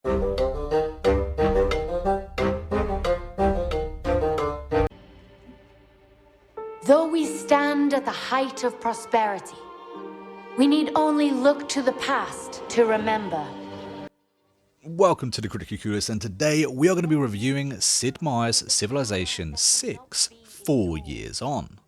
Though we stand at the height of prosperity, we need only look to the past to remember. Welcome to the Critically Clueless, and today we are going to be reviewing Sid Meier's Civilization 6 4 years on.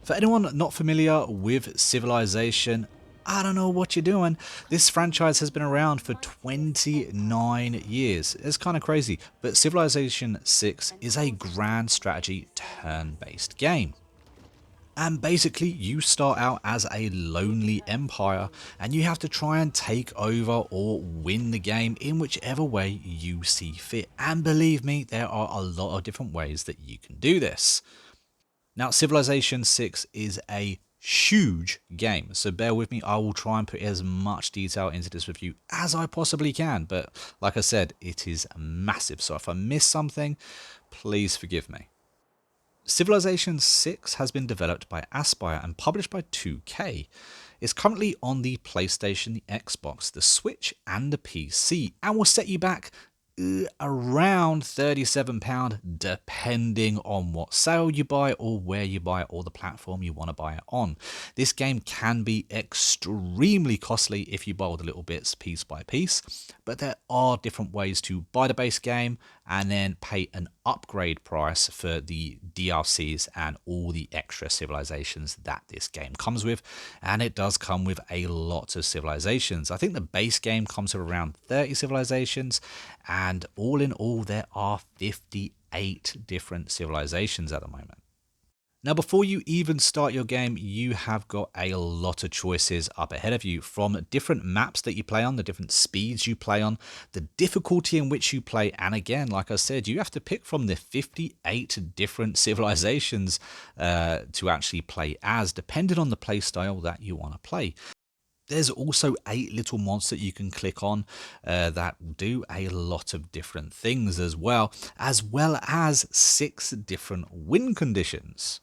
For anyone not familiar with Civilization, I don't know what you're doing. This franchise has been around for 29 years. It's kind of crazy, but Civilization 6 is a grand strategy turn-based game. And basically you start out as a lonely empire and you have to try and take over or win the game in whichever way you see fit. And believe me, there are a lot of different ways that you can do this. Now, Civilization 6 is a huge game, so bear with me. I will try and put as much detail into this review as I possibly can, but like I said, it is massive, so if I miss something, please forgive me. Civilization 6 has been developed by Aspyr and published by 2K. It's currently on the PlayStation, the Xbox, the Switch and the PC, and will set you back around £37 depending on what sale you buy or where you buy it or the platform you want to buy it on. This game can be extremely costly if you buy all the little bits piece by piece, but there are different ways to buy the base game and then pay an upgrade price for the DLCs and all the extra civilizations that this game comes with. And it does come with a lot of civilizations. I think the base game comes with around 30 civilizations, and all in all there are 58 different civilizations at the moment. Now, before you even start your game, you have got a lot of choices up ahead of you, from different maps that you play on, the different speeds you play on, the difficulty in which you play, and again, like I said, you have to pick from the 58 different civilizations to actually play as, depending on the playstyle that you want to play. There's also 8 little mods that you can click on that do a lot of different things as well as 6 different win conditions.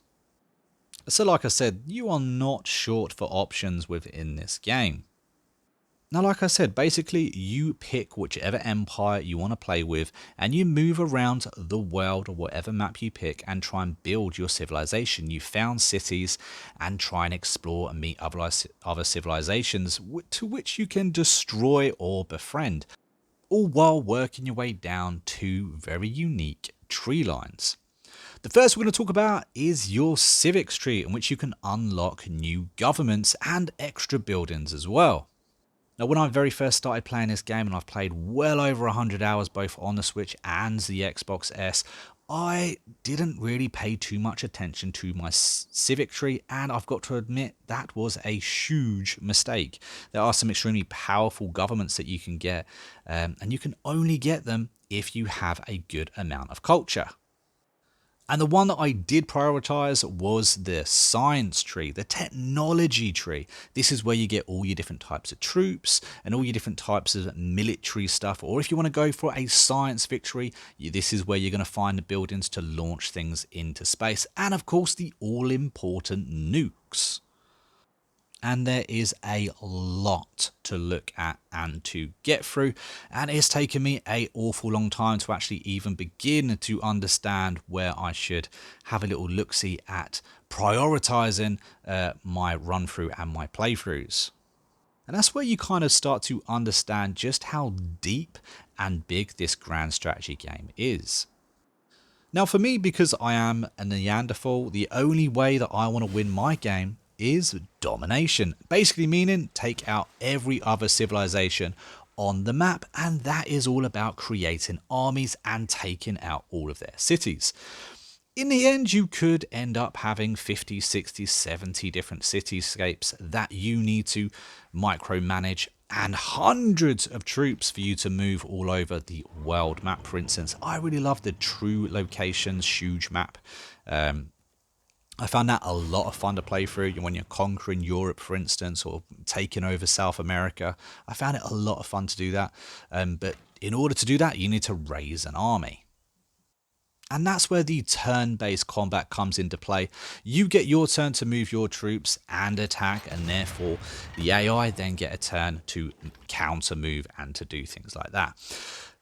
So like I said, you are not short for options within this game. Now, like I said, basically you pick whichever empire you want to play with and you move around the world or whatever map you pick and try and build your civilization. You found cities and try and explore and meet other civilizations to which you can destroy or befriend, all while working your way down 2 very unique tree lines. The first we're going to talk about is your civics tree, in which you can unlock new governments and extra buildings as well. Now, when I very first started playing this game, and I've played well over 100 hours both on the Switch and the Xbox S, I didn't really pay too much attention to my civic tree, and I've got to admit that was a huge mistake. There are some extremely powerful governments that you can get, and you can only get them if you have a good amount of culture. And the one that I did prioritize was the science tree, the technology tree. This is where you get all your different types of troops and all your different types of military stuff. Or if you want to go for a science victory, this is where you're going to find the buildings to launch things into space. And of course, the all-important nukes. And there is a lot to look at and to get through, and it's taken me an awful long time to actually even begin to understand where I should have a little look-see at prioritizing my run through and my playthroughs. And that's where you kind of start to understand just how deep and big this grand strategy game is. Now, for me, because I am a Neanderthal, the only way that I want to win my game is domination, basically meaning take out every other civilization on the map, and that is all about creating armies and taking out all of their cities. In the end, you could end up having 50, 60, 70 different cityscapes that you need to micromanage, and hundreds of troops for you to move all over the world map. For instance, I really love the True Locations huge map. I found that a lot of fun to play through when you're conquering Europe, for instance, or taking over South America. I found it a lot of fun to do that. But in order to do that, you need to raise an army. And that's where the turn-based combat comes into play. You get your turn to move your troops and attack, and therefore the AI then get a turn to counter move and to do things like that.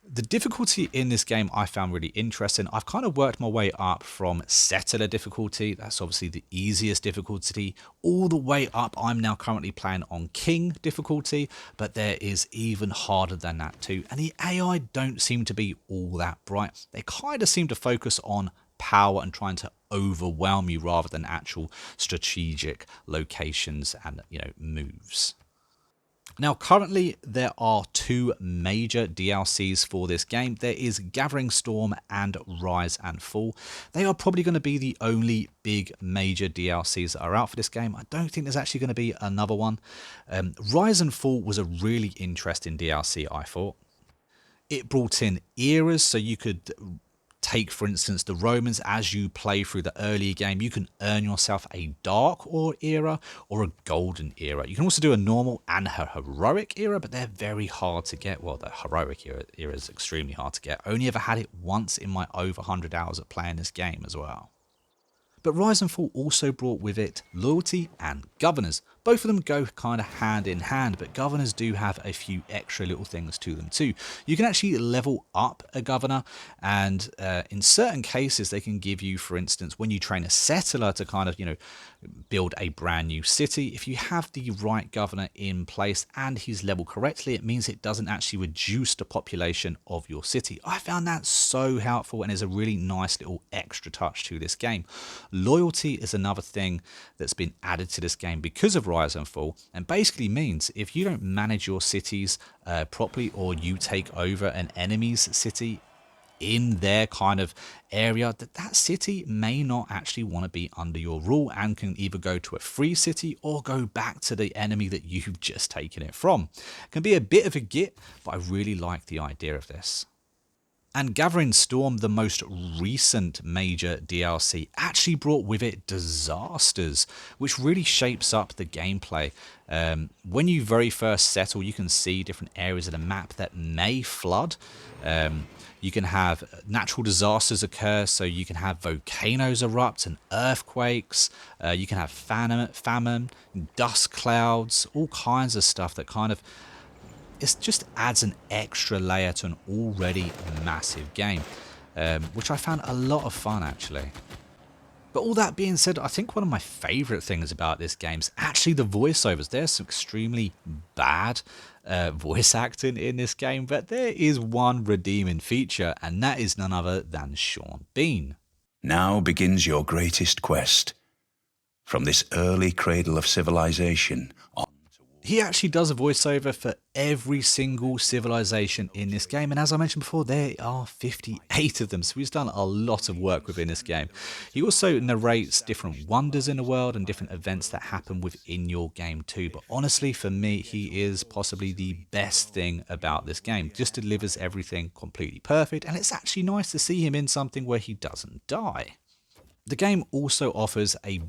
The difficulty in this game I found really interesting. I've kind of worked my way up from settler difficulty, that's obviously the easiest difficulty, all the way up. I'm now currently playing on king difficulty, but there is even harder than that too. And the AI don't seem to be all that bright. They kind of seem to focus on power and trying to overwhelm you rather than actual strategic locations and, moves. Now, currently, there are two major DLCs for this game. There is Gathering Storm and Rise and Fall. They are probably going to be the only big major DLCs that are out for this game. I don't think there's actually going to be another one. Rise and Fall was a really interesting DLC, I thought. It brought in eras, so you could take, for instance, the Romans. As you play through the earlier game, you can earn yourself a dark era or a golden era. You can also do a normal and a heroic era, but they're very hard to get. Well, the heroic era is extremely hard to get. Only ever had it once in my over 100 hours of playing this game as well. But Rise and Fall also brought with it loyalty and governors. Both of them go kind of hand in hand, but governors do have a few extra little things to them too. You can actually level up a governor, and in certain cases they can give you, for instance, when you train a settler to kind of, build a brand new city, if you have the right governor in place and he's leveled correctly, it means it doesn't actually reduce the population of your city. I found that so helpful and is a really nice little extra touch to this game. Loyalty is another thing that's been added to this game because of Rise and Fall, and basically means if you don't manage your cities properly, or you take over an enemy's city in their kind of area, that city may not actually want to be under your rule and can either go to a free city or go back to the enemy that you've just taken it from. It can be a bit of a git, but I really like the idea of this. And Gathering Storm, the most recent major DLC, actually brought with it disasters, which really shapes up the gameplay. When you very first settle, you can see different areas of the map that may flood. You can have natural disasters occur, so you can have volcanoes erupt and earthquakes. You can have famine, dust clouds, all kinds of stuff that kind of... it just adds an extra layer to an already massive game, which I found a lot of fun actually. But all that being said, I think one of my favourite things about this game is actually the voiceovers. There's some extremely bad voice acting in this game, but there is one redeeming feature, and that is none other than Sean Bean. Now begins your greatest quest. From this early cradle of civilization on. He actually does a voiceover for every single civilization in this game, and as I mentioned before, there are 58 of them, so he's done a lot of work within this game. He also narrates different wonders in the world and different events that happen within your game too, but honestly for me he is possibly the best thing about this game. Just delivers everything completely perfect, and it's actually nice to see him in something where he doesn't die. The game also offers a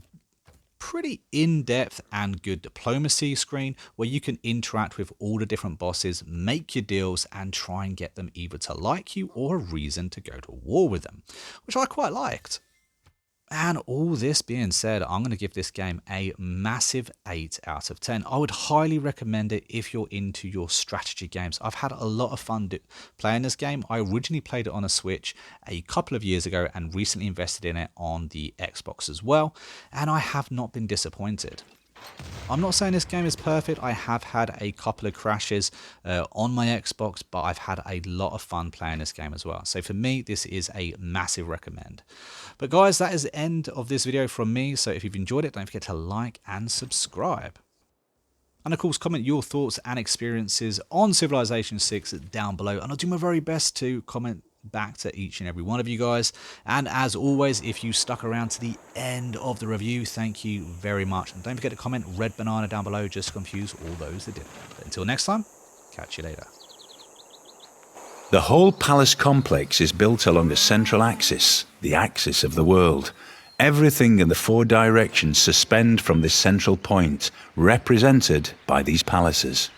pretty in-depth and good diplomacy screen where you can interact with all the different bosses, make your deals, and try and get them either to like you or a reason to go to war with them, which I quite liked. And all this being said, I'm going to give this game a massive 8 out of 10. I would highly recommend it if you're into your strategy games. I've had a lot of fun playing this game. I originally played it on a Switch a couple of years ago and recently invested in it on the Xbox as well, and I have not been disappointed. I'm not saying this game is perfect. I have had a couple of crashes on my Xbox, but I've had a lot of fun playing this game as well. So for me, this is a massive recommend. But guys, that is the end of this video from me. So if you've enjoyed it, don't forget to like and subscribe. And of course, comment your thoughts and experiences on Civilization 6 down below. And I'll do my very best to comment back to each and every one of you guys. And as always, if you stuck around to the end of the review, thank you very much. And don't forget to comment red banana down below just to confuse all those that didn't. But until next time, catch you later. The whole palace complex is built along a central axis, the axis of the world. Everything in the 4 directions suspend from this central point, represented by these palaces.